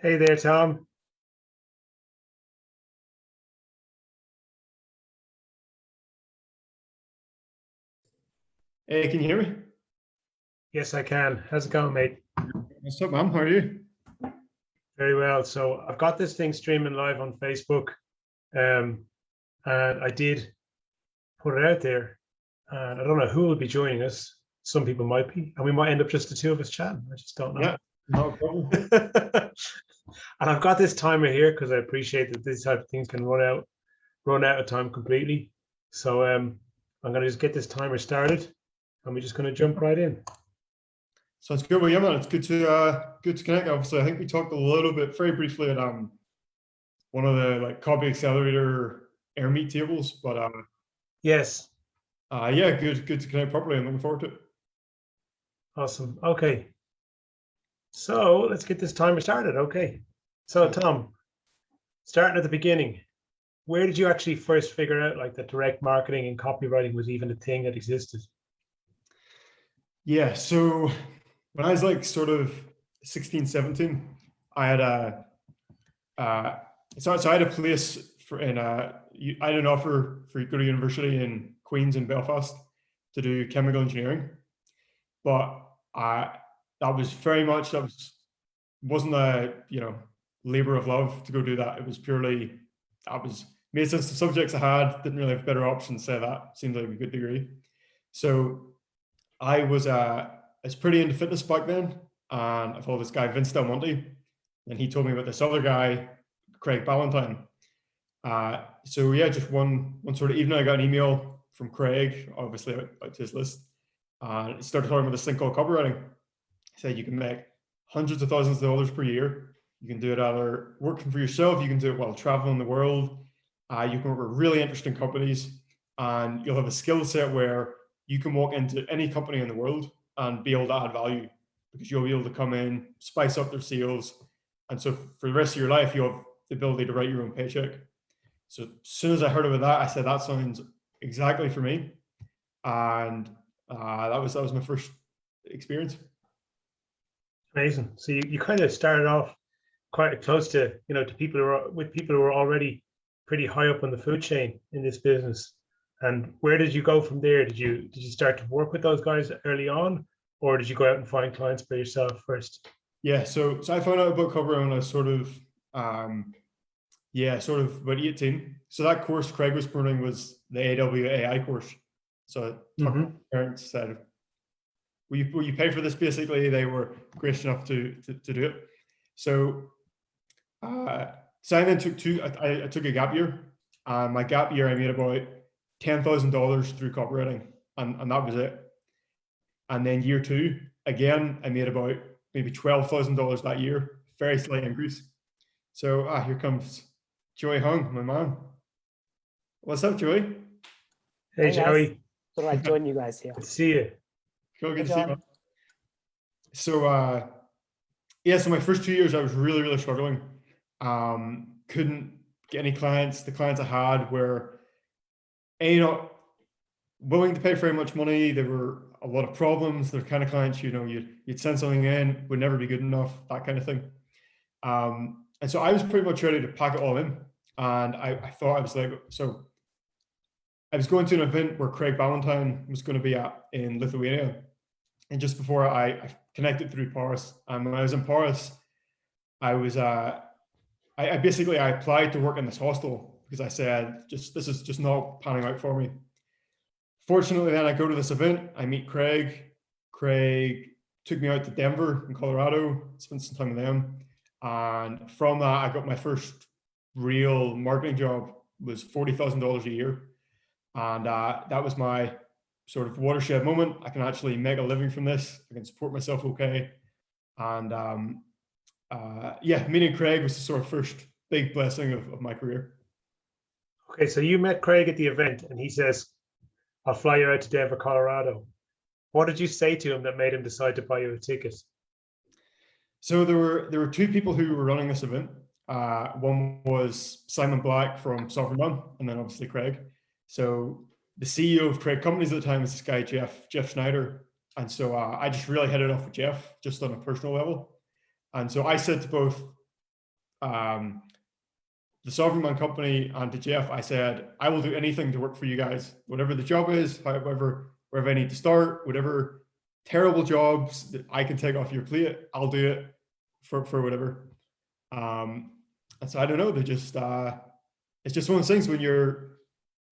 Hey there, Tom. Hey, can you hear me? Yes, I can. How's it going, mate? What's up, man? How are you? Very well. So I've got this thing streaming live on Facebook, um, and I did put it out there. And I don't know who will be joining us. Some people might be, and we might end up just the two of us chatting. I just don't know. Yeah, no problem. And I've got this timer here because I appreciate that these type of things can run out of time completely. So I'm gonna just get this timer started, and we're just gonna jump right in. Sounds good. Well, yeah, man, it's good to connect. Obviously, I think we talked a little bit, very briefly, at one of the like Copy Accelerator Air Meet tables, but Yes. yeah, good to connect properly. I'm looking forward to it. Awesome. Okay. So let's get this timer started. Okay. So Tom, starting at the beginning, where did you actually first figure out like that direct marketing and copywriting was even a thing that existed? Yeah, so when I was like sort of 16, 17, I had a uh, so I had a place for in I had an offer for go to university in Queens and Belfast to do chemical engineering, but I that was very much that wasn't a labor of love to go do that. It was purely that was made sense. The subjects I had didn't really have better options. Say that seemed like a good degree. So I was pretty into fitness back then, and I followed this guy Vince Del Monte, and he told me about this other guy, Craig Ballantyne. So yeah, just one sort of evening, I got an email from Craig, obviously out to his list, and he started talking about this thing called copywriting. He said you can make hundreds of thousands of dollars per year. You can do it either working for yourself, you can do it while traveling the world. You can work with really interesting companies, and you'll have a skill set where you can walk into any company in the world and be able to add value because you'll be able to come in, spice up their sales. And so for the rest of your life, you'll have the ability to write your own paycheck. So as soon as I heard about that, I said, that sounds exactly for me. And that was my first experience. Amazing. So you kind of started off quite close to, to people who were already pretty high up on the food chain in this business. And where did you go from there? Did you start to work with those guys early on, or did you go out and find clients by yourself first? Yeah, so I found out about cover when I was sort of about 18. So that course Craig was promoting was the AWAI course. So Mm-hmm. parents said, will you pay for this? Basically, they were gracious enough to do it. So so I then I took a gap year. My gap year, I made about $10,000 through copywriting, and that was it. And then year two, again, I made about maybe $12,000 that year, very slight increase. So here comes Joey Hung, my man. What's up, Joey? Hey, Hey guys, Joey. thought I'd join you guys here. Good to see you. Cool, Hey good to see you, John. man. So yeah, so my first 2 years I was really struggling. Couldn't get any clients. The clients I had were not willing to pay very much money. There were a lot of problems. They're kind of clients, you'd send something in, would never be good enough, that kind of thing. And so I was pretty much ready to pack it all in. And I thought, I was like, so I was going to an event where Craig Ballantyne was going to be at in Lithuania. And just before I connected through Paris, and when I was in Paris, I was I basically I applied to work in this hostel because I said this is just not panning out for me. Fortunately, then I go to this event, I meet Craig. Craig took me out to Denver in Colorado, spent some time with them, and from that I got my first real marketing job. It was $40,000 a year, and that was my sort of watershed moment. I can actually make a living from this. I can support myself okay, and yeah, meeting Craig was the sort of first big blessing of my career. Okay, so you met Craig at the event, and he says, "I'll fly you out to Denver, Colorado." What did you say to him that made him decide to buy you a ticket? So there were two people who were running this event. One was Simon Black from Sovereign Run, and then obviously Craig. So the CEO of Craig Companies at the time was this guy Jeff Schneider, and so I just really hit it off with Jeff just on a personal level. And so I said to both the Sovereign Man company and to Jeff, I said, I will do anything to work for you guys, whatever the job is, however, wherever I need to start, whatever terrible jobs that I can take off your plate, I'll do it for whatever. And so I don't know, they're just, it's just one of those things when you're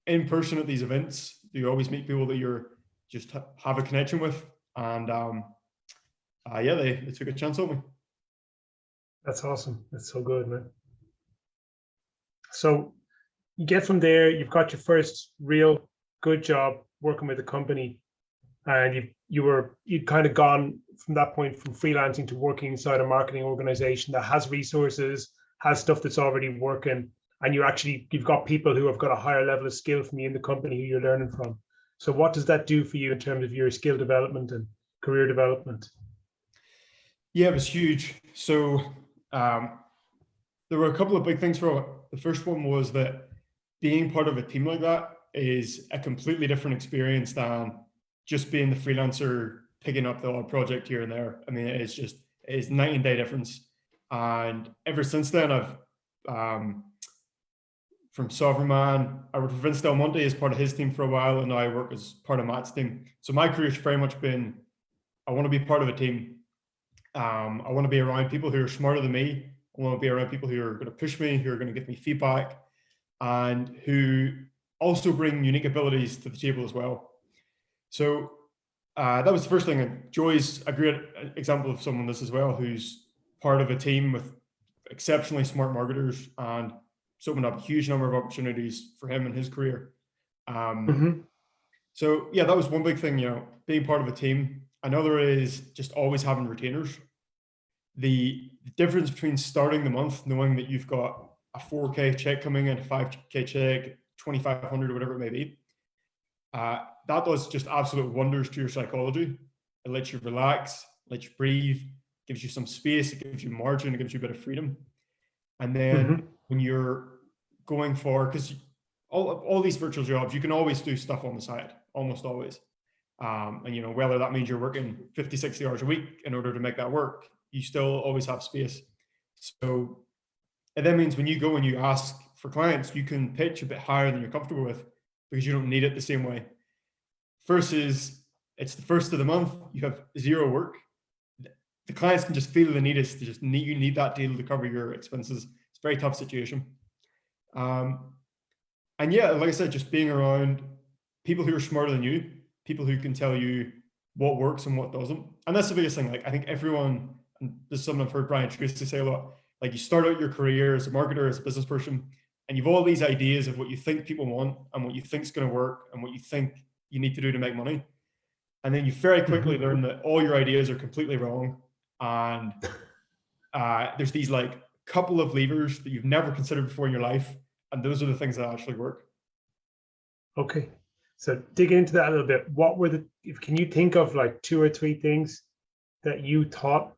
in person at these events, you always meet people that you're just have a connection with. And yeah, they took a chance on me. That's awesome. That's so good, man. So you get from there, you've got your first real good job working with a company, and you'd kind of gone from that point from freelancing to working inside a marketing organization that has resources, has stuff that's already working, and you've got people who have got a higher level of skill from you in the company who you're learning from. So what does that do for you in terms of your skill development and career development? Yeah, it was huge. So there were a couple of big things for it. The first one was that being part of a team like that is a completely different experience than just being the freelancer picking up the odd project here and there. I mean, it's night and day difference. And ever since then, I've from Sovereign Man, I worked with Vince Del Monte as part of his team for a while, and now I work as part of Matt's team. So my career's very much been, I want to be part of a team. I want to be around people who are smarter than me. I want to be around people who are going to push me, who are going to give me feedback, and who also bring unique abilities to the table as well. So that was the first thing. And Joy's a great example of someone this as well, who's part of a team with exceptionally smart marketers, and it's opened up a huge number of opportunities for him in his career. So yeah, that was one big thing, being part of a team. Another is just always having retainers. The difference between starting the month knowing that you've got a 4K check coming in, a 5K check, 2,500 or whatever it may be, that does just absolute wonders to your psychology. It lets you relax, lets you breathe, gives you some space, it gives you margin, it gives you a bit of freedom. And then when you're going for, because all these virtual jobs, you can always do stuff on the side, almost always. And whether that means you're working 50, 60 hours a week in order to make that work, you still always have space. So it then means when you go and you ask for clients, you can pitch a bit higher than you're comfortable with because you don't need it the same way. Versus it's the first of the month, you have zero work. The clients can just feel the need is to just you need that deal to cover your expenses. It's a very tough situation. And yeah, like I said, just being around people who are smarter than you, people who can tell you what works and what doesn't. And that's the biggest thing. Like, I think everyone, and this is something I've heard Brian Tracy say a lot, like you start out your career as a marketer, as a business person, and you've all these ideas of what you think people want and what you think is going to work and what you think you need to do to make money. And then you very quickly learn that all your ideas are completely wrong. And there's these like couple of levers that you've never considered before in your life. And those are the things that actually work. Okay. So digging into that a little bit, can you think of like 2 or 3 things that you thought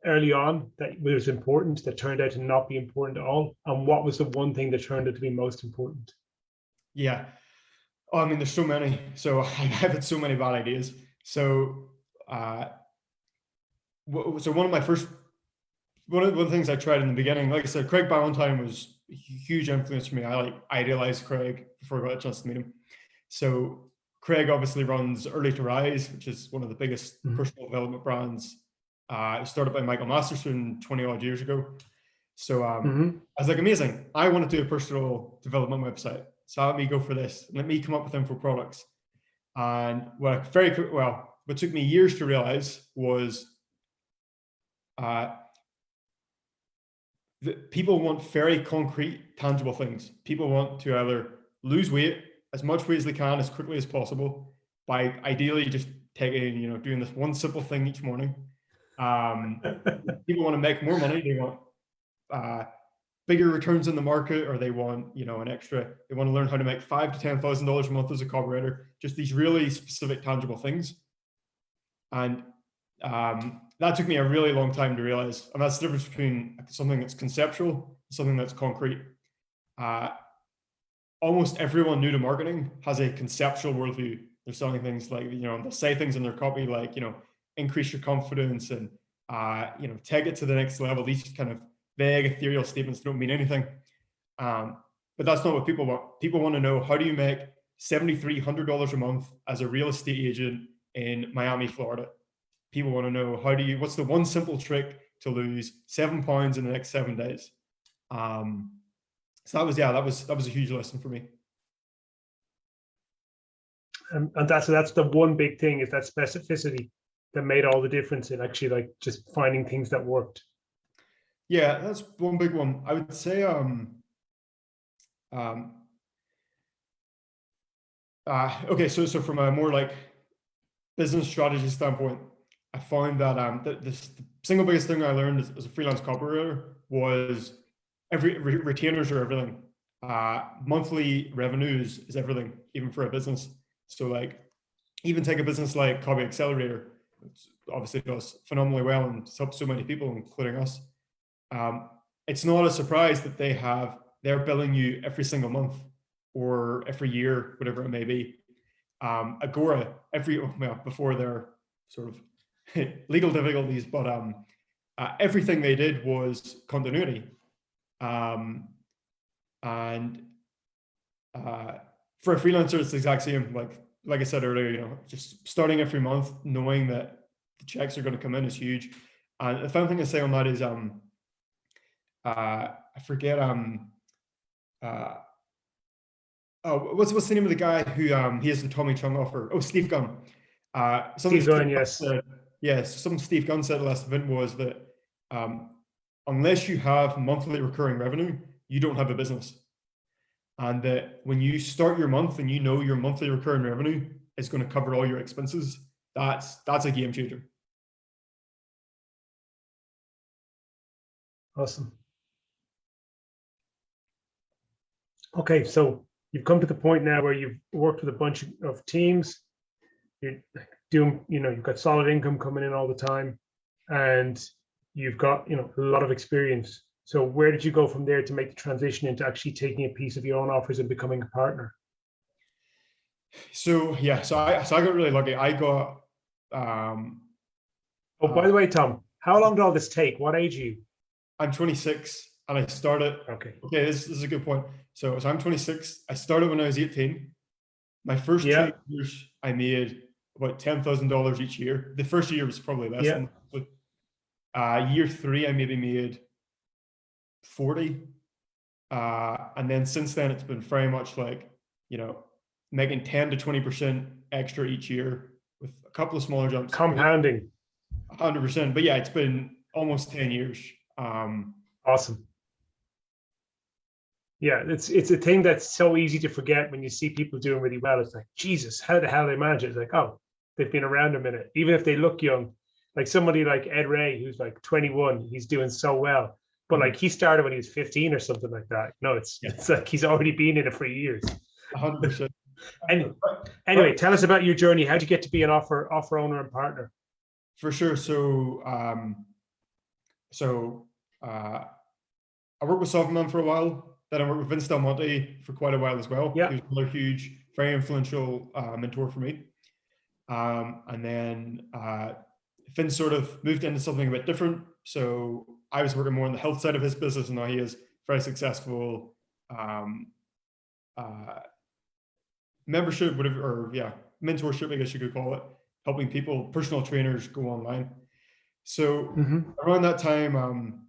early on that was important that turned out to not be important at all? And what was the one thing that turned out to be most important? Yeah. Oh, I mean, there's so many. So I've had so many bad ideas. So, one of the things I tried in the beginning, like I said, Craig Ballantyne was a huge influence for me. I idealized Craig before I got a chance to meet him. So Craig obviously runs Early to Rise, which is one of the biggest personal development brands. It was started by Michael Masterson 20 odd years ago. So I was like, amazing. I want to do a personal development website. So let me go for this. Let me come up with info products. And what took me years to realize was that people want very concrete, tangible things. People want to either lose weight, as much weight as they can, as quickly as possible, by ideally just taking, doing this one simple thing each morning. People want to make more money. They want bigger returns in the market, or they want, they want to learn how to make $5,000 to $10,000 a month as a copywriter. Just these really specific, tangible things. And that took me a really long time to realize. And that's the difference between something that's conceptual and something that's concrete. Almost everyone new to marketing has a conceptual worldview. They're selling things like, they'll say things in their copy like, increase your confidence and, take it to the next level. These kind of vague, ethereal statements that don't mean anything. But that's not what people want. People want to know, how do you make $7,300 a month as a real estate agent in Miami, Florida? People want to know, what's the one simple trick to lose 7 pounds in the next 7 days? So that was a huge lesson for me. And that's the one big thing, is that specificity that made all the difference in actually like just finding things that worked. Yeah, that's one big one. I would say okay, so from a more like business strategy standpoint, I found that the single biggest thing I learned as a freelance copywriter was retainers are everything. Monthly revenues is everything, even for a business. So like, even take a business like Copy Accelerator, which obviously does phenomenally well and helps so many people, including us. It's not a surprise that they're billing you every single month or every year, whatever it may be. Agora, before their sort of legal difficulties, but everything they did was continuity. And for a freelancer, it's the exact same. Like I said earlier, just starting every month, knowing that the checks are going to come in is huge. And the final thing to say on that is, I forget. What's the name of the guy who he has the Tommy Chung offer? Oh, Steve Gunn. Steve Gunn, yes. Something Steve Gunn said at the last event was that unless you have monthly recurring revenue, you don't have a business. And that when you start your month and you know your monthly recurring revenue is going to cover all your expenses, that's a game changer. Awesome. Okay, so you've come to the point now where you've worked with a bunch of teams. You're doing, you've got solid income coming in all the time, and you've got, a lot of experience. So where did you go from there to make the transition into actually taking a piece of your own offers and becoming a partner? So I got really lucky. I got. Oh, by the way, Tom, how long did all this take? What age are you? I'm 26, and I started. Okay, this is a good point. So I'm 26. I started when I was 18. My first 2 years, I made about $10,000 each year. The first year was probably less than that. Year 3, I maybe made 40. And then since then, it's been very much like, making 10 to 20% extra each year with a couple of smaller jumps. Compounding. 100%. But yeah, it's been almost 10 years. Awesome. Yeah, it's a thing that's so easy to forget when you see people doing really well. It's like, Jesus, how the hell they manage it? It's like, oh, they've been around a minute. Even if they look young, like somebody like Ed Ray, who's like 21, he's doing so well. But like he started when he was 15 or something like that. No, it's like he's already been in it for years. 100%. Anyway, tell us about your journey. How'd you get to be an offer owner and partner? For sure. So I worked with Softman for a while. Then I worked with Vince Del Monte for quite a while as well. Yeah. He was another huge, very influential mentor for me. And then Vince sort of moved into something a bit different. So I was working more on the health side of his business, and now he is very successful membership, whatever, or mentorship, I guess you could call it, helping people, personal trainers, go online. So around that time,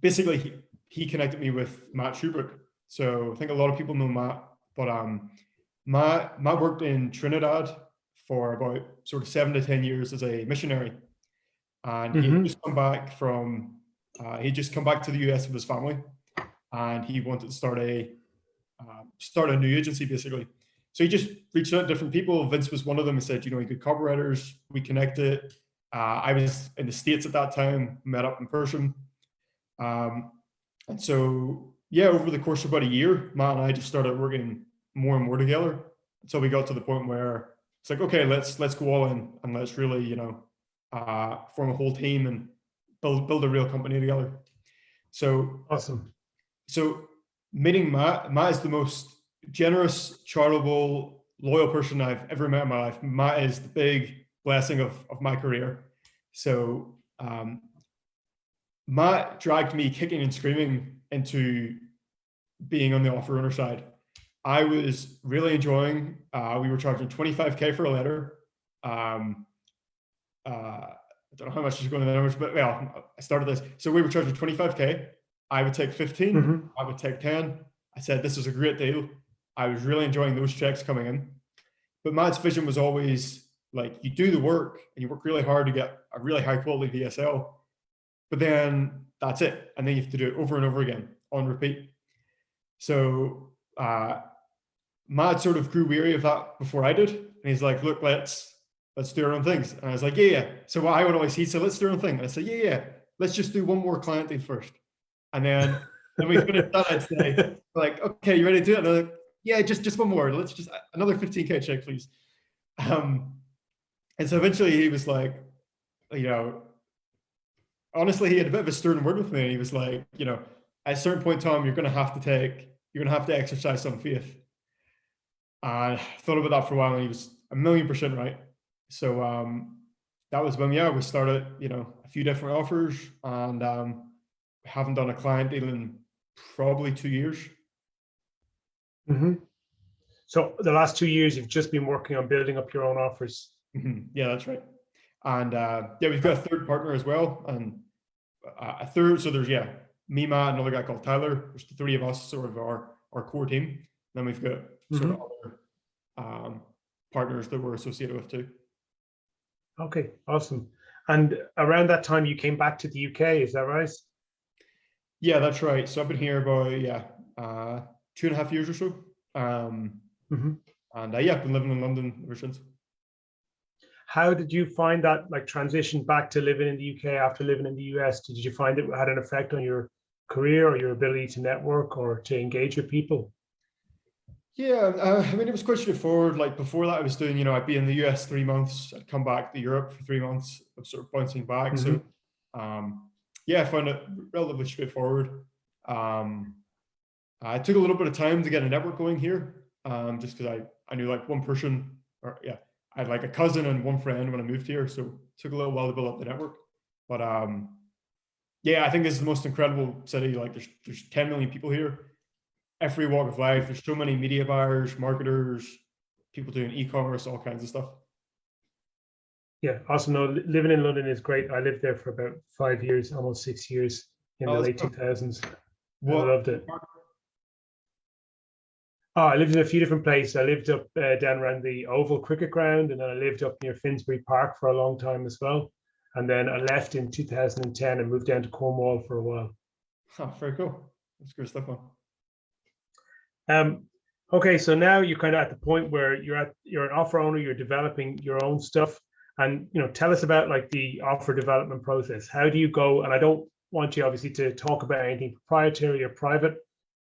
basically he connected me with Matt Schubert. So I think a lot of people know Matt, but Matt worked in Trinidad for about sort of 7 to 10 years as a missionary, and he had just come back from to the US with his family, and he wanted to start a new agency basically. So he just reached out to different people. Vince was one of them. He said, he could copywriters. We connected. I was in the States at that time, met up in person. And so, over the course of about a year, Matt and I just started working more and more together until we got to the point where it's like, okay, let's go all in and let's really, form a whole team and build a real company together. So awesome. So meeting Matt is the most generous, charitable, loyal person I've ever met in my life. Matt is the big blessing of my career. So Matt dragged me kicking and screaming into being on the offer owner side. I was really enjoying, we were charging 25K for a letter. I don't know how much is going in the numbers, but well, I started this. So we were charging 25K. I would take 15, I would take 10. I said, this is a great deal. I was really enjoying those checks coming in. But Matt's vision was always like, you do the work and you work really hard to get a really high quality VSL, but then that's it. And then you have to do it over and over again on repeat. So Matt sort of grew weary of that before I did. And he's like, look, let's do our own things. And I was like, yeah. So I would always, he'd say, let's do our own thing. And I said, yeah. Let's just do one more client deal first. And then we finished that, I'd say, like, okay, you ready to do it? And I'm like, yeah, just one more. Let's just, another 15K check, please. And so eventually he was like, you know, honestly, he had a bit of a stern word with me. And he was like, you know, at a certain point, Tom, you're going to have to exercise some faith. I thought about that for a while, and he was 1,000,000% right. So that was when, we started, you know, a few different offers, and haven't done a client deal in probably 2 years. So the last 2 years, you've just been working on building up your own offers. Yeah, that's right. And we've got a third partner as well, and a third. So there's me, Matt, and another guy called Tyler. There's the three of us, sort of our core team. Then we've got sort of other partners that we're associated with too. Okay, awesome. And around that time, you came back to the UK, is that right? Yeah, that's right. So I've been here about 2.5 years or so. And I've been living in London ever since. How did you find that, like, transition back to living in the UK after living in the US? Did you find it had an effect on your career or your ability to network or to engage with people? Yeah, I mean, it was quite straightforward. Like before that, I was doing, I'd be in the US 3 months, I'd come back to Europe for 3 months, of sort of bouncing back. So, I found it relatively straightforward. It took a little bit of time to get a network going here, just because I knew like one person, I had like a cousin and one friend when I moved here. So it took a little while to build up the network. But I think this is the most incredible city. Like there's 10 million people here. Every walk of life. There's so many media buyers, marketers, people doing e-commerce, all kinds of stuff. Yeah, awesome. No, living in London is great. I lived there for about 5 years, almost 6 years in the late 2000s. I loved it. Oh, I lived in a few different places. I lived up down around the Oval Cricket Ground, and then I lived up near Finsbury Park for a long time as well. And then I left in 2010 and moved down to Cornwall for a while. Oh, very cool. That's good stuff, man. Okay, so now you're kind of at the point where you're an offer owner, you're developing your own stuff, and tell us about like the offer development process. How do you go? And I don't want you obviously to talk about anything proprietary or private,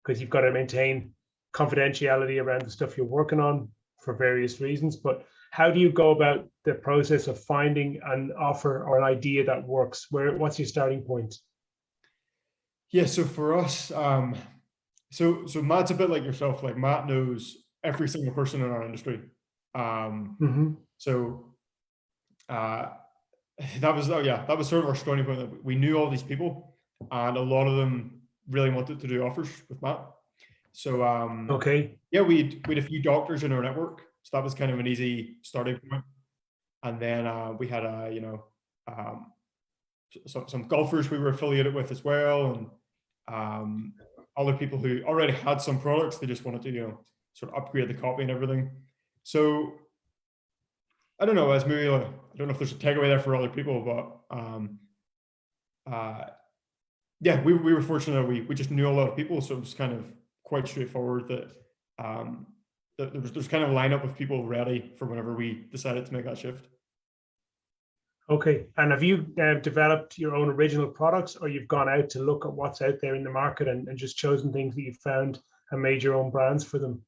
because you've got to maintain confidentiality around the stuff you're working on for various reasons. But how do you go about the process of finding an offer or an idea that works? What's your starting point? Yeah, so for us, so Matt's a bit like yourself. Like Matt knows every single person in our industry. So that was sort of our starting point. We knew all these people, and a lot of them really wanted to do offers with Matt. So we had a few doctors in our network, so that was kind of an easy starting point. And then we had some golfers we were affiliated with as well, and other people who already had some products. They just wanted to sort of upgrade the copy and everything. So I don't know, as maybe I don't know if there's a takeaway there for other people, but we were fortunate that we just knew a lot of people, so it was kind of quite straightforward that there's kind of a lineup of people ready for whenever we decided to make that shift. Okay, and have you developed your own original products, or you've gone out to look at what's out there in the market and just chosen things that you've found and made your own brands for them?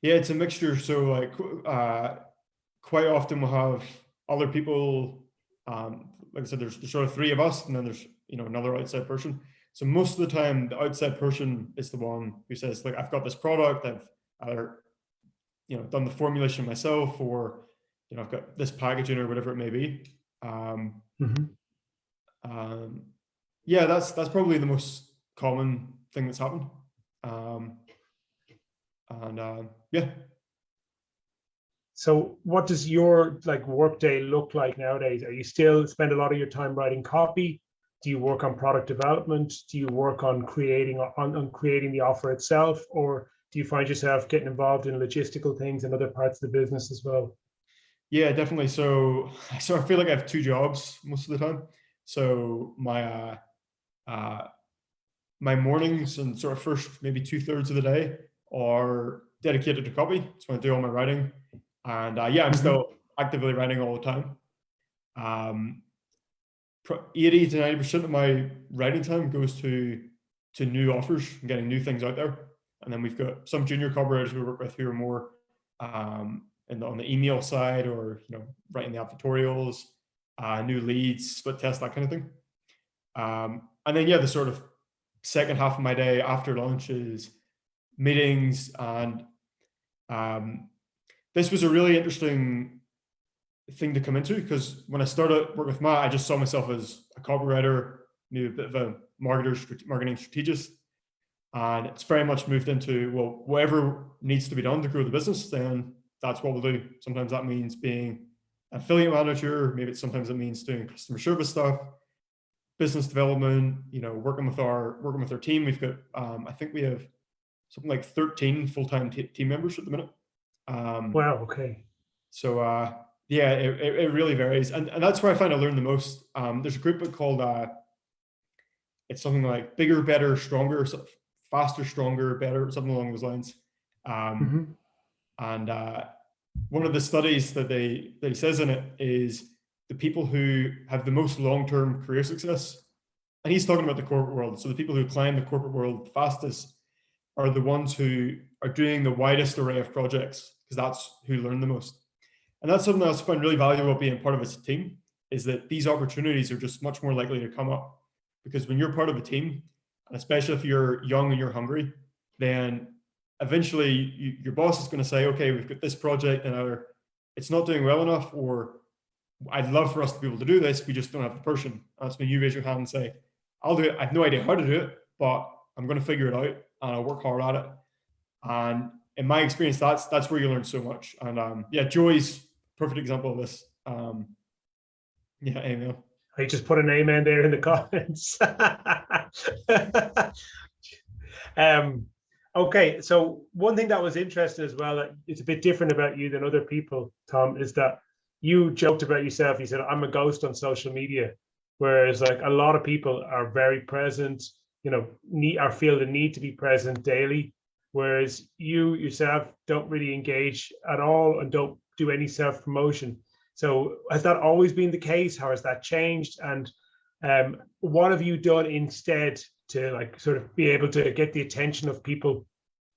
Yeah, it's a mixture. So like quite often we'll have other people, like I said, there's sort of three of us, and then there's another outside person. So most of the time, the outside person is the one who says, like, I've got this product, I've either done the formulation myself, or I've got this packaging or whatever it may be. Yeah, that's probably the most common thing that's happened. Yeah. So what does your like workday look like nowadays? Are you still spend a lot of your time writing copy? Do you work on product development? Do you work on creating creating the offer itself? Or do you find yourself getting involved in logistical things and other parts of the business as well? Yeah, definitely. So I feel like I have two jobs most of the time. So uh, my mornings and sort of first maybe 2/3 of the day are dedicated to copy. It's when I do all my writing, and yeah, I'm Mhm. still actively writing all the time. 80 to 90% of my writing time goes to new offers and getting new things out there. And then we've got some junior copywriters we work with who are more on the email side, or writing the advertorials, new leads, split test, that kind of thing. And then yeah, the sort of second half of my day after lunch is meetings, and um, this was a really interesting thing to come into, because when I started working with Matt, I just saw myself as a copywriter, maybe a bit of a marketing strategist, and it's very much moved into, well, whatever needs to be done to grow the business, then that's what we'll do. Sometimes that means being an affiliate manager, maybe sometimes it means doing customer service stuff, business development, working with our team. We've got I think we have something like 13 full-time team members at the minute. Wow, okay. So yeah, it really varies, and that's where I find I learn the most. There's a group called it's something like Bigger, Better, Stronger, Faster, Stronger, Better, something along those lines. Hmm. And one of the studies that he says in it is the people who have the most long-term career success, and he's talking about the corporate world. So the people who climb the corporate world fastest are the ones who are doing the widest array of projects, because that's who learn the most. And that's something else I find really valuable about being part of a team, is that these opportunities are just much more likely to come up. Because when you're part of a team, and especially if you're young and you're hungry, then eventually your boss is going to say, okay, we've got this project and either it's not doing well enough, or I'd love for us to be able to do this, we just don't have the person. And that's when you raise your hand and say, I'll do it. I have no idea how to do it, but I'm going to figure it out and I'll work hard at it. And in my experience, that's where you learn so much. And yeah, Joey's perfect example of this. Yeah, Emil. I just put an amen there in the comments. Okay, so one thing that was interesting as well, that it's a bit different about you than other people, Tom, is that you joked about yourself. You said, I'm a ghost on social media, whereas like a lot of people are very present, feel the need to be present daily, whereas you yourself don't really engage at all and don't do any self-promotion. So has that always been the case? How has that changed? And what have you done instead to like sort of be able to get the attention of people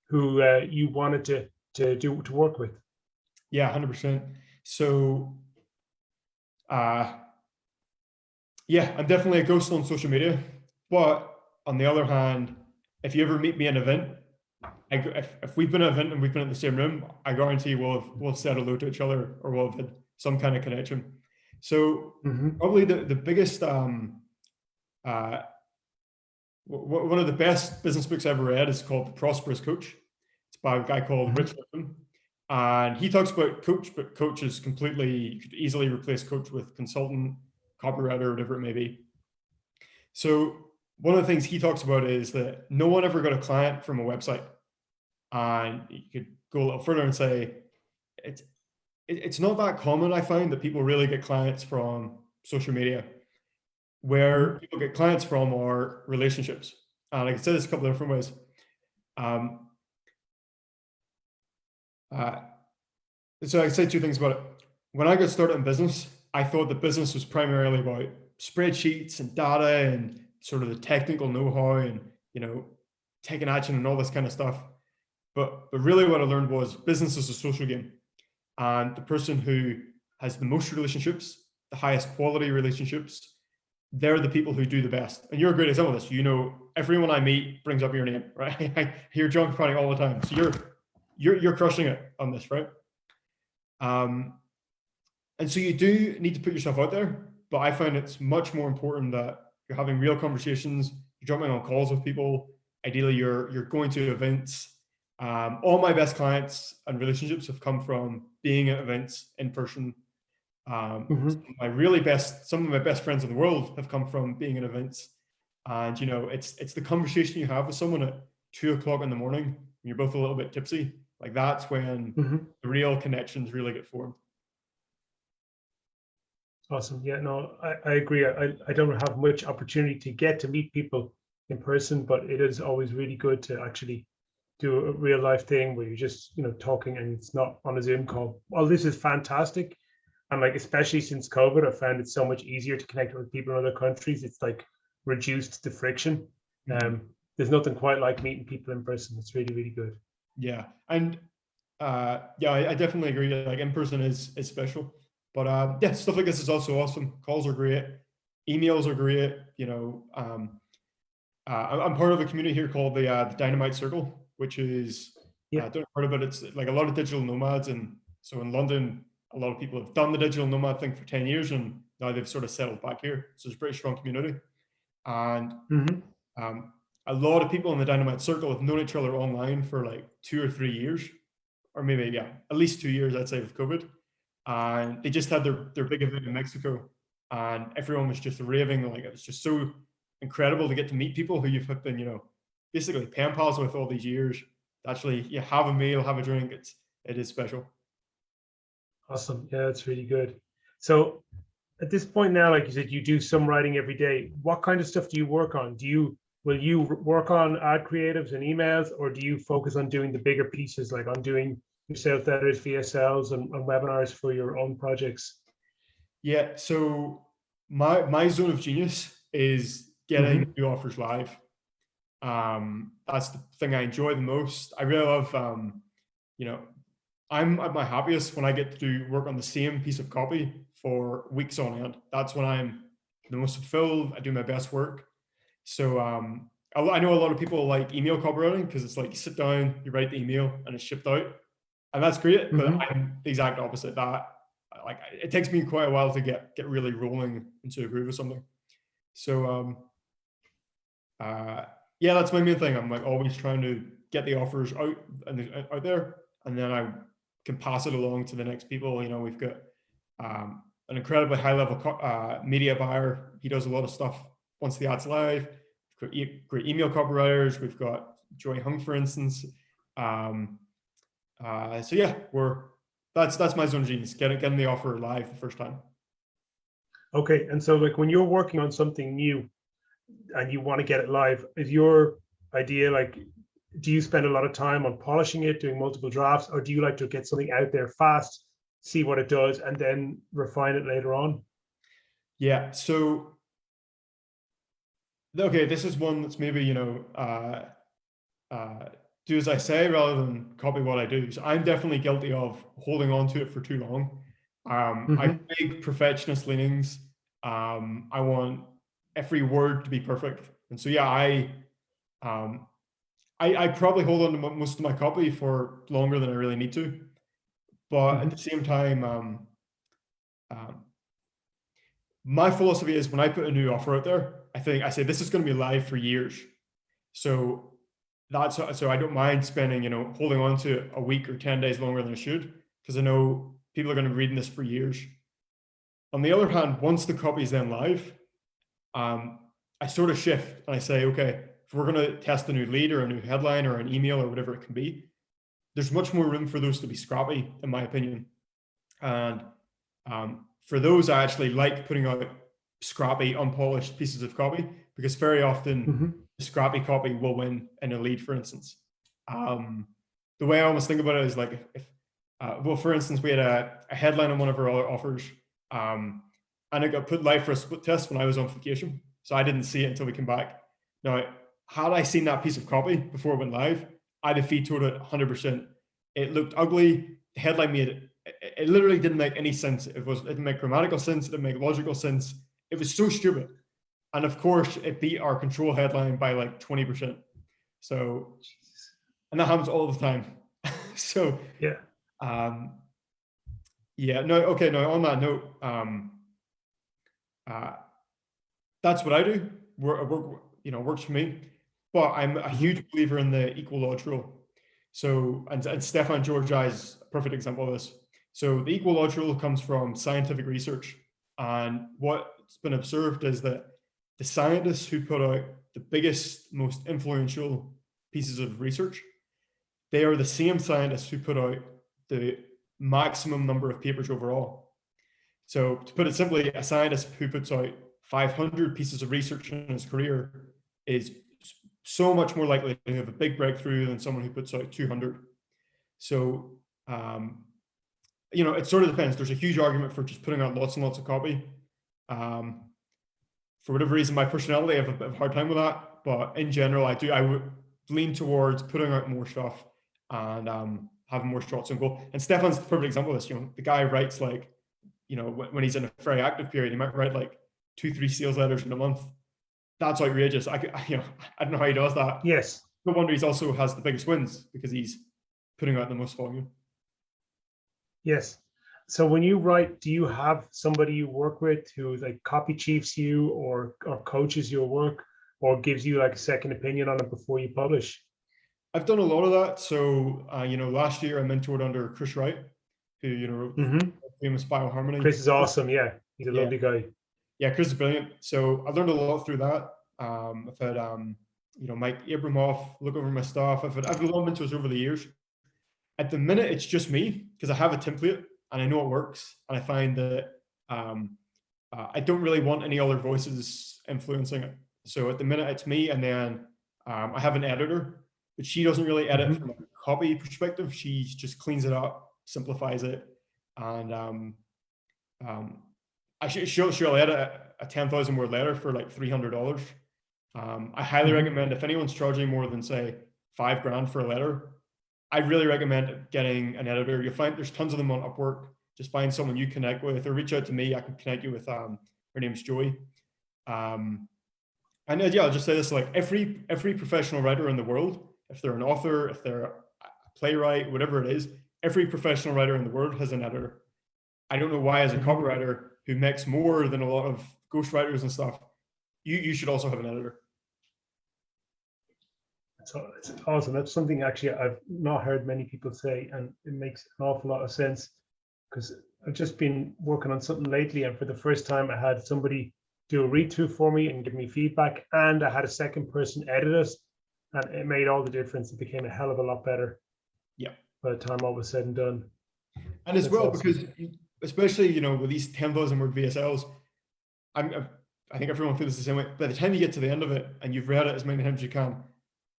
who you wanted to work with? Yeah, 100%. So yeah, I'm definitely a ghost on social media. But on the other hand, if you ever meet me at an event, if we've been at an event and we've been in the same room, I guarantee we'll said hello to each other, or we'll have had some kind of connection. So probably the biggest one of the best business books I ever read is called The Prosperous Coach. It's by a guy called Rich Lippman. And he talks about coach, but coach is completely, you could easily replace coach with consultant, copywriter, whatever it may be. So one of the things he talks about is that no one ever got a client from a website. And you could go a little further and say, it's not that common, I find, that people really get clients from social media. Where people get clients from are relationships. And I can say this a couple of different ways. So I can say two things about it. When I got started in business, I thought the business was primarily about spreadsheets and data and sort of the technical know-how and, taking action and all this kind of stuff. But really what I learned was business is a social game. And the person who has the most relationships, the highest quality relationships, they're the people who do the best. And you're a great example of this. Everyone I meet brings up your name, right? I hear John Caprani all the time. So you're crushing it on this, right? And so you do need to put yourself out there, but I find it's much more important that you're having real conversations, you're jumping on calls with people. Ideally, you're going to events. All my best clients and relationships have come from being at events in person. Mhm. Some of my best friends in the world have come from being at events. And it's the conversation you have with someone at 2 o'clock in the morning when you're both a little bit tipsy. Like that's when Mhm. the real connections really get formed. Awesome. Yeah, no, I agree. I don't have much opportunity to get to meet people in person, but it is always really good to actually do a real life thing where you're just, talking and it's not on a Zoom call. Well, this is fantastic. And like, especially since COVID, I found it so much easier to connect with people in other countries. It's like reduced the friction. Mhm. There's nothing quite like meeting people in person. It's really, really good. Yeah, and yeah, I definitely agree. Like in person is special, but yeah, stuff like this is also awesome. Calls are great, emails are great. I'm part of a community here called the Dynamite Circle, which is Yeah. don't heard of it. It's like a lot of digital nomads, and so in London, a lot of people have done the digital nomad thing for 10 years, and now they've sort of settled back here. So it's a pretty strong community, and Hmm. um, a lot of people in the Dynamite Circle have known each other online for like 2 or 3 years, or maybe at least 2 years, I'd say, with COVID. And they just had their big event in Mexico, and everyone was just raving. Like it was just so incredible to get to meet people who you've been, basically pen pals with all these years. Actually, you have a meal, have a drink. It is special. Awesome. Yeah, that's really good. So at this point now, like you said, you do some writing every day. What kind of stuff do you work on? Will you work on ad creatives and emails, or do you focus on doing the bigger pieces, like on doing your sales letters, VSLs, and webinars for your own projects? Yeah. So my zone of genius is getting Hmm. new offers live. That's the thing I enjoy the most. I really love, you know, I'm at my happiest when I get to do work on the same piece of copy for weeks on end. That's when I'm the most fulfilled. I do my best work. So I know a lot of people like email copywriting because it's like you sit down, you write the email, and it's shipped out, and that's great. But Hmm. I'm the exact opposite. That like it takes me quite a while to get really rolling into a groove or something. So uh, yeah, that's my main thing. I'm like always trying to get the offers out and out there, and then I can pass it along to the next people. We've got an incredibly high level media buyer. He does a lot of stuff once the ad's live. We've got great email copywriters. We've got Joy Hung, for instance. Um, so yeah, that's my zone of genius. Getting the offer live the first time. Okay. And so, like, when you're working on something new and you want to get it live, is your idea like, do you spend a lot of time on polishing it, doing multiple drafts, or do you like to get something out there fast, see what it does, and then refine it later on? Yeah. So okay, this is one that's maybe do as I say rather than copy what I do. So I'm definitely guilty of holding on to it for too long. I have Hmm. big perfectionist leanings. I want every word to be perfect, and so yeah, um, I probably hold on to most of my copy for longer than I really need to. But at the Hmm. same time, um, my philosophy is when I put a new offer out there, I say this is going to be live for years. So so I don't mind spending, holding on to it a week or 10 days longer than I should, because I know people are going to be reading this for years. On the other hand, once the copy is then live, I sort of shift and I say, okay, if we're going to test a new lead or a new headline or an email or whatever it can be, there's much more room for those to be scrappy, in my opinion. And for those, I actually like putting out scrappy, unpolished pieces of copy because very often Hmm. the scrappy copy will win in a lead, for instance. The way I almost think about it is like if well, for instance, we had a headline on one of our other offers, and it got put live for a split test when I was on vacation, so I didn't see it until we came back. Now, had I seen that piece of copy before it went live, I'd have vetoed it 100%. It looked ugly. The headline made it literally didn't make any sense. It didn't make grammatical sense. It didn't make logical sense. It was so stupid. And of course, it beat our control headline by like 20%. So, and that happens all the time. So, Yeah. um, yeah, no, okay, no, on that note, uh, that's what I do. works for me. But I'm a huge believer in the equal odds rule. So, and Stefan Georgi is a perfect example of this. So the equal odds rule comes from scientific research. And what's been observed is that the scientists who put out the biggest, most influential pieces of research, they are the same scientists who put out the maximum number of papers overall. So to put it simply, a scientist who puts out 500 pieces of research in his career is so much more likely to have a big breakthrough than someone who puts out 200. So, it sort of depends. There's a huge argument for just putting out lots and lots of copy. For whatever reason, my personality, I have a bit of a hard time with that. But in general, I would lean towards putting out more stuff and having more shots on goal. And Stefan's the perfect example of this. The guy writes when he's in a very active period, he might write 2-3 sales letters in a month. That's outrageous. I don't know how he does that. Yes. No wonder he's also has the biggest wins, because he's putting out the most volume. Yes. So when you write, do you have somebody you work with who copy chiefs you or coaches your work or gives you a second opinion on it before you publish? I've done a lot of that. So, last year I mentored under Chris Wright, who, wrote famous Bioharmony. Chris is awesome. Yeah. He's a lovely guy. Yeah, Chris is brilliant. So I've learned a lot through that. I've had, Mike Abramoff look over my stuff. I've had a lot of mentors over the years. At the minute, it's just me, because I have a template and I know it works. And I find that I don't really want any other voices influencing it. So at the minute, it's me. And then I have an editor, but she doesn't really edit from a copy perspective. She just cleans it up, simplifies it. And she'll edit a 10,000 word letter for $300. I highly recommend, if anyone's charging more than say $5,000 for a letter, I really recommend getting an editor. You'll find there's tons of them on Upwork. Just find someone you connect with, or reach out to me. I can connect you with her name's Joey. And I'll just say this: every professional writer in the world, if they're an author, if they're a playwright, whatever it is, every professional writer in the world has an editor. I don't know why, as a copywriter who makes more than a lot of ghostwriters and stuff, you should also have an editor. It's awesome. That's something actually I've not heard many people say, and it makes an awful lot of sense, because I've just been working on something lately, and for the first time I had somebody do a read through for me and give me feedback, and I had a second person edit it, and it made all the difference. It became a hell of a lot better. Yeah. By the time all was said and done. And as well, because especially with these 10,000 word VSLs, I think everyone feels the same way. By the time you get to the end of it and you've read it as many times as you can,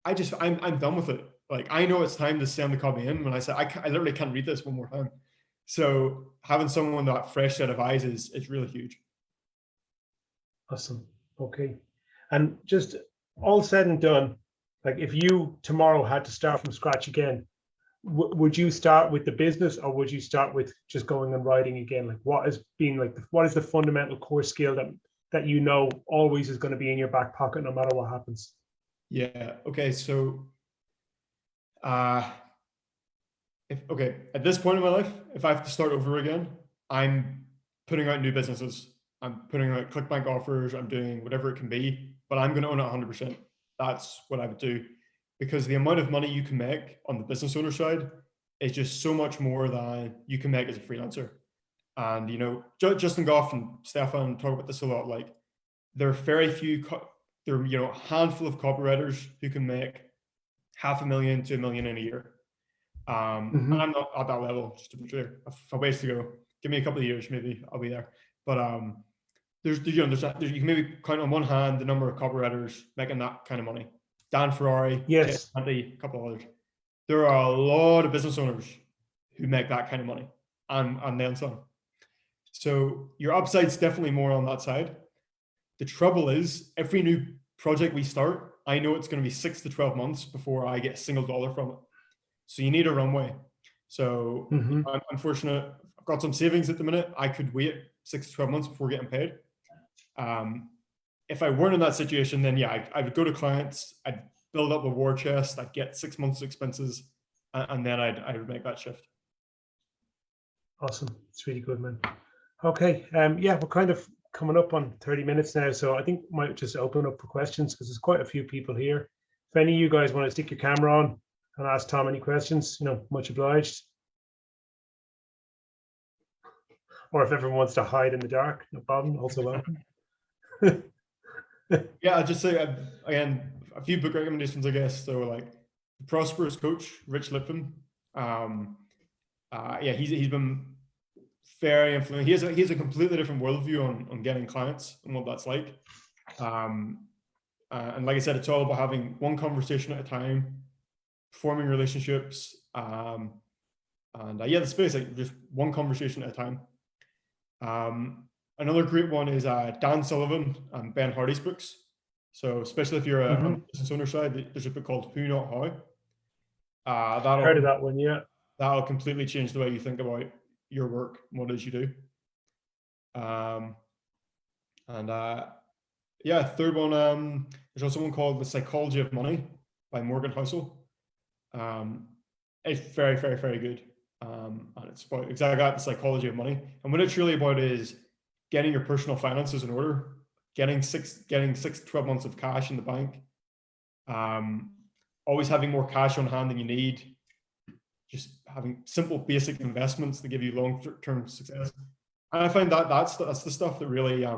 I'm done with it. I know it's time to send the copy in. When I say I literally can't read this one more time. So having someone that fresh set of eyes is really huge. Awesome. Okay. And just all said and done, if you tomorrow had to start from scratch again, would you start with the business, or would you start with just going and writing again? What is the fundamental core skill that always is going to be in your back pocket no matter what happens? Yeah. Okay. So, at this point in my life, if I have to start over again, I'm putting out new businesses. I'm putting out ClickBank offers. I'm doing whatever it can be, but I'm going to own it 100%. That's what I would do, because the amount of money you can make on the business owner side is just so much more than you can make as a freelancer. And, Justin Goff and Stefan talk about this a lot. There are very few, there are, a handful of copywriters who can make $500,000 to $1 million in a year. And I'm not at that level, just to be clear. I've a ways to go. Give me a couple of years, maybe I'll be there. But you can maybe count on one hand the number of copywriters making that kind of money. Dan Ferrari, yes, Andy, a couple of others. There are a lot of business owners who make that kind of money, and then some. So your upside's definitely more on that side. The trouble is, every new project we start, I know it's going to be 6 to 12 months before I get a single dollar from it. So you need a runway. So I'm fortunate. I've got some savings at the minute. I could wait 6 to 12 months before getting paid. If I weren't in that situation, then yeah, I would go to clients, I'd build up a war chest, I'd get 6 months expenses, and then I would make that shift. Awesome. It's really good, man. Okay. Yeah, we're kind of coming up on 30 minutes now, so I think might just open up for questions because there's quite a few people here. If any of you guys want to stick your camera on and ask Tom any questions, much obliged. Or if everyone wants to hide in the dark, no problem, also welcome. Yeah, I'll just say, again, a few book recommendations, I guess. So like The Prosperous Coach, Rich Lippin. Yeah, he's been very influential. He has a completely different worldview on getting clients and what that's like. And like I said, it's all about having one conversation at a time, forming relationships, and yeah, the space, like just one conversation at a time. Another great one is Dan Sullivan and Ben Hardy's books. So especially if you're on the business owner side, there's a book called Who Not How. Heard of that one, yeah. That'll completely change the way you think about your work and what it is you do. Yeah, third one, there's also one called The Psychology of Money by Morgan Housel. It's very, very, very good. And it's about exactly that, the psychology of money. And what it's really about is getting your personal finances in order, getting 6 to 12 months of cash in the bank, always having more cash on hand than you need, just having simple basic investments that give you long-term success. And I find that that's the stuff that really I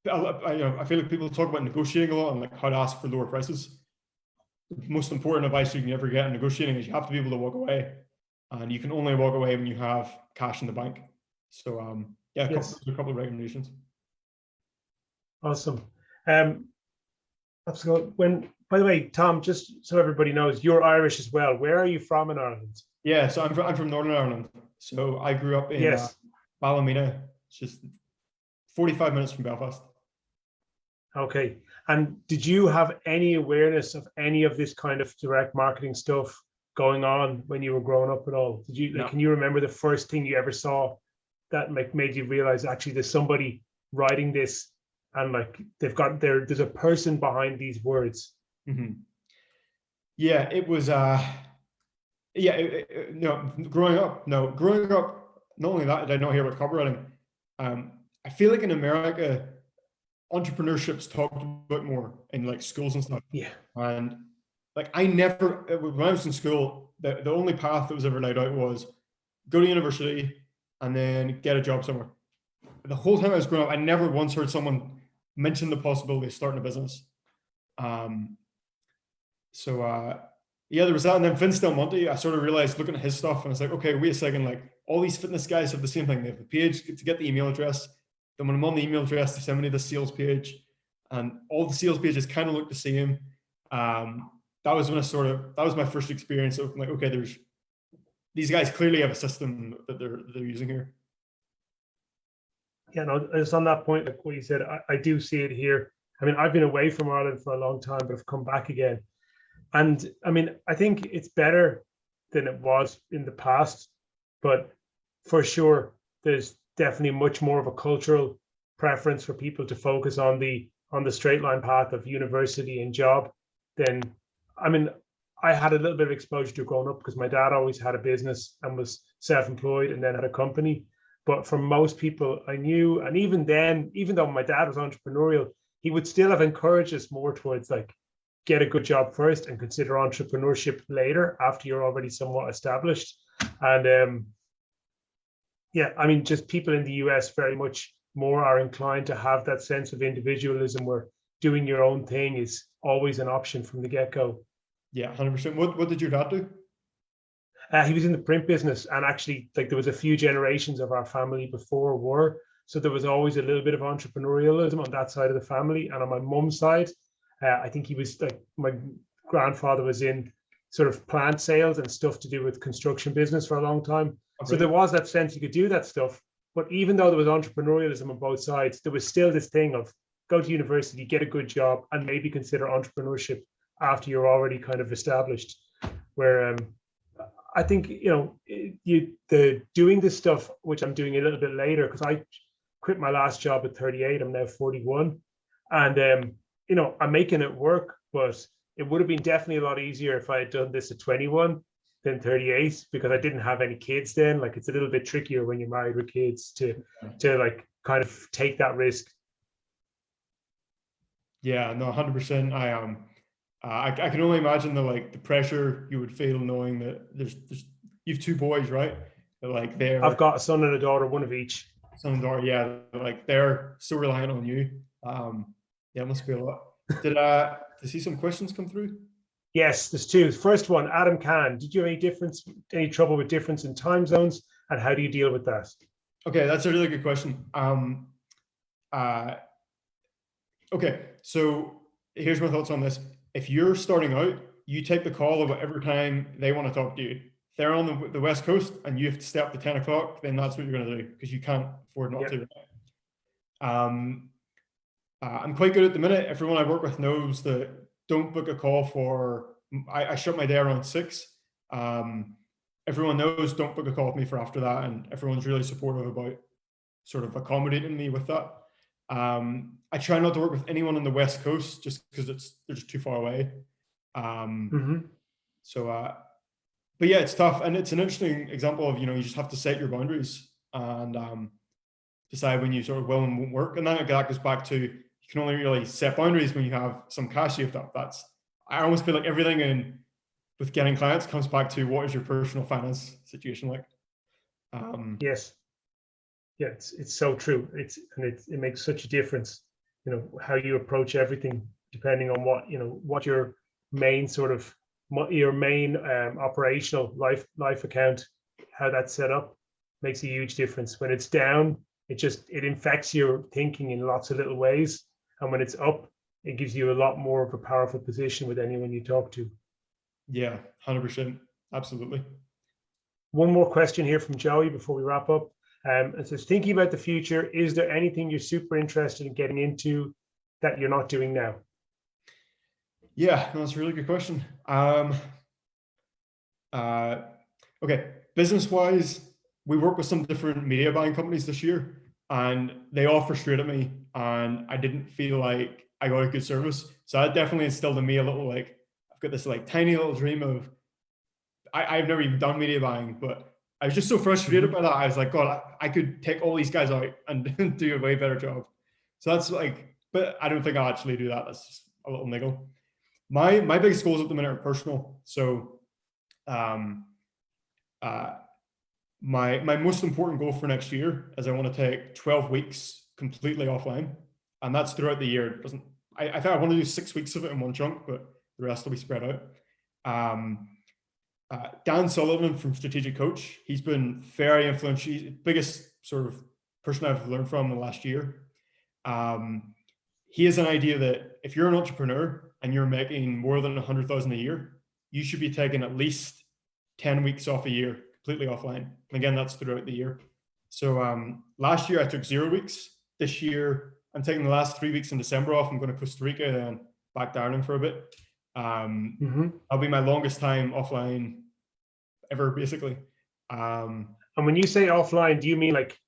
feel like people talk about negotiating a lot and like how to ask for lower prices. The most important advice you can ever get in negotiating is you have to be able to walk away, and you can only walk away when you have cash in the bank. So yeah, a couple of recommendations. Awesome. By the way, Tom, just so everybody knows, you're Irish as well. Where are you from in Ireland? Yeah, so I'm from Northern Ireland. So I grew up in Ballymena, it's just 45 minutes from Belfast. Okay. And did you have any awareness of any of this kind of direct marketing stuff going on when you were growing up at all? Did you? No. Can you remember the first thing you ever saw that made you realize actually there's somebody writing this and like there's a person behind these words? Mm-hmm. Yeah, it was. Growing up. Not only that, did I not hear about copywriting. I feel like in America, entrepreneurship's talked about more in like schools and stuff. Yeah. And like when I was in school, the only path that was ever laid out was go to university and then get a job somewhere. The whole time I was growing up, I never once heard someone mention the possibility of starting a business. Yeah, there was that. And then Vince Del Monte, I sort of realized looking at his stuff and it's like, okay, wait a second, like all these fitness guys have the same thing. They have the page to get the email address. Then when I'm on the email address, they send me the sales page, and all the sales pages kind of look the same. That was my first experience of like, okay, these guys clearly have a system that they're using here. Yeah, no, it's on that point, like what you said, I do see it here. I mean, I've been away from Ireland for a long time, but I've come back again. And I mean, I think it's better than it was in the past, but for sure, there's definitely much more of a cultural preference for people to focus on the straight line path of university and job. Then, I mean, I had a little bit of exposure to growing up because my dad always had a business and was self-employed and then had a company. But for most people I knew, and even then, even though my dad was entrepreneurial, he would still have encouraged us more towards like, get a good job first and consider entrepreneurship later after you're already somewhat established. And yeah, I mean, just people in the US very much more are inclined to have that sense of individualism where doing your own thing is always an option from the get-go. Yeah, 100%. What did your dad do? He was in the print business, and actually, like there was a few generations of our family before war, so there was always a little bit of entrepreneurialism on that side of the family. And on my mum's side, I think he was like, my grandfather was in sort of plant sales and stuff to do with construction business for a long time. Okay. So there was that sense you could do that stuff. But even though there was entrepreneurialism on both sides, there was still this thing of go to university, get a good job, and maybe consider entrepreneurship after you're already kind of established. Where I think, the doing this stuff, which I'm doing a little bit later, because I quit my last job at 38, I'm now 41. And, I'm making it work, but it would have been definitely a lot easier if I had done this at 21 than 38, because I didn't have any kids then. Like, it's a little bit trickier when you're married with kids to like kind of take that risk. Yeah, no, 100%. I can only imagine the pressure you would feel knowing that there's you've two boys, right? That like I've got a son and a daughter, one of each. son and daughter, yeah, like they're so reliant on you. Yeah, it must be a lot. Did see some questions come through? Yes, there's two. First one, Adam Can. Did you have any trouble with difference in time zones, and how do you deal with that? Okay, that's a really good question. Okay, so here's my thoughts on this. If you're starting out, you take the call at whatever time they want to talk to you. If they're on the West Coast and you have to stay up to 10 o'clock, then that's what you're going to do because you can't afford not to. I'm quite good at the minute. Everyone I work with knows that don't book a call for, I shut my day around 6. Everyone knows don't book a call with me for after that, and everyone's really supportive about sort of accommodating me with that. I try not to work with anyone on the West Coast just because they're just too far away. So, but yeah, it's tough, and it's an interesting example of, you just have to set your boundaries and decide when you sort of will and won't work. And then that goes back to, you can only really set boundaries when you have some cash saved up. I almost feel like everything with getting clients comes back to, what is your personal finance situation like? Yes. Yeah, it's so true. It makes such a difference, how you approach everything, depending on what your main operational life account, how that's set up, makes a huge difference. When it's down, it infects your thinking in lots of little ways, and when it's up, it gives you a lot more of a powerful position with anyone you talk to. Yeah, 100%, absolutely. One more question here from Joey before we wrap up. It says, thinking about the future, is there anything you're super interested in getting into that you're not doing now? Yeah, that's a really good question. Okay, business-wise, we work with some different media buying companies this year, and they all frustrated me, and I didn't feel like I got a good service. So that definitely instilled in me a little, like, I've got this like tiny little dream of, I've never even done media buying, but I was just so frustrated by that. I was like, God, I could take all these guys out and do a way better job. So that's like, but I don't think I'll actually do that. That's just a little niggle. My biggest goals at the minute are personal. So my most important goal for next year is I want to take 12 weeks completely offline, and that's throughout the year. I think I want to do 6 weeks of it in one chunk, but the rest will be spread out. Dan Sullivan from Strategic Coach, he's been very influential. He's the biggest sort of person I've learned from in the last year. He has an idea that if you're an entrepreneur and you're making more than 100,000 a year, you should be taking at least 10 weeks off a year completely offline. And again, that's throughout the year. So last year I took 0 weeks. This year I'm taking the last 3 weeks in December off. I'm going to Costa Rica and then back to Ireland for a bit. That'll be my longest time offline ever, basically. And when you say offline, do you mean like,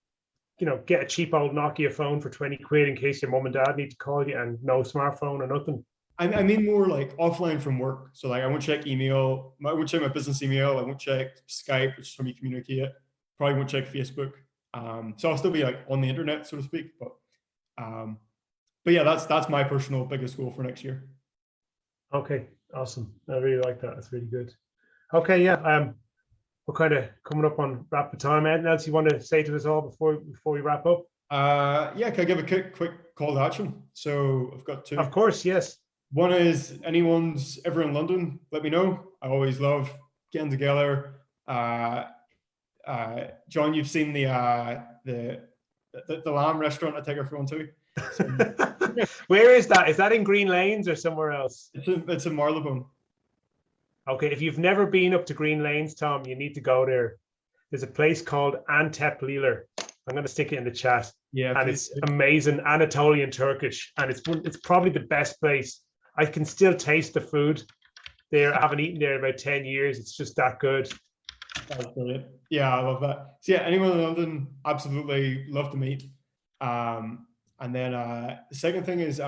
get a cheap old Nokia phone for 20 quid in case your mom and dad need to call you, and no smartphone or nothing? I mean more like offline from work. So like I won't check email. I won't check my business email. I won't check Skype, which is how we communicate. Probably won't check Facebook. So I'll still be like on the internet, so to speak. But yeah, that's my personal biggest goal for next year. Okay, awesome. I really like that. That's really good. Okay, yeah. We're kind of coming up on rapid time. Anything else you want to say to us all before we wrap up? Yeah, can I give a quick call to action? So I've got 2. Of course, yes. One is, anyone's ever in London, let me know. I always love getting together. John, you've seen the lamb restaurant I take everyone to. So, where is that? Is that in Green Lanes or somewhere else? It's in Marylebone. Okay, if you've never been up to Green Lanes, Tom, you need to go there. There's a place called Antep Leeler. I'm going to stick it in the chat. Yeah, and it's amazing, Anatolian Turkish, and it's probably the best place. I can still taste the food there. I haven't eaten there in about 10 years. It's just that good. That's brilliant. Yeah, I love that. So yeah, anyone in London, absolutely love to meet. And then the second thing is,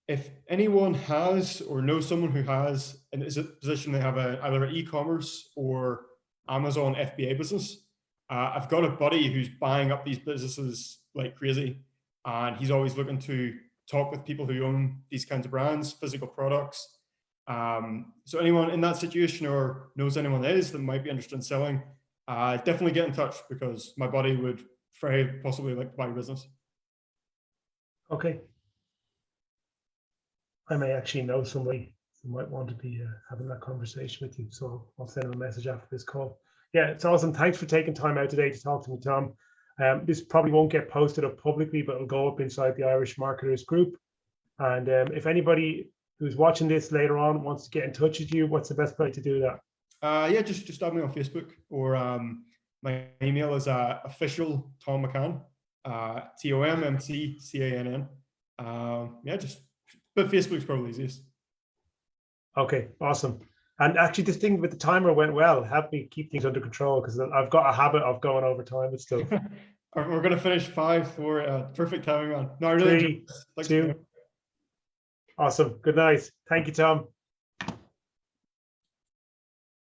if anyone has or knows someone who has, and is a position they have either an e-commerce or Amazon FBA business, I've got a buddy who's buying up these businesses like crazy, and he's always looking to talk with people who own these kinds of brands, physical products. So anyone in that situation or knows anyone that is that might be interested in selling, definitely get in touch, because my buddy would very possibly like to buy your business. Okay. I may actually know somebody who might want to be having that conversation with you, so I'll send them a message after this call. Yeah, it's awesome. Thanks for taking time out today to talk to me, Tom. This probably won't get posted up publicly, but it'll go up inside the Irish Marketers group. And if anybody who's watching this later on wants to get in touch with you, what's the best way to do that? Yeah, just add me on Facebook, or my email is official Tom McCann, TOMMCCANN. But Facebook's probably easiest. Okay, awesome. And actually, this thing with the timer went well. Help me keep things under control, because I've got a habit of going over time with stuff. We're going to finish 5-4. Perfect timing, man. No, I really enjoyed 3, this. Thanks, 2. man. Awesome. Good night. Thank you, Tom.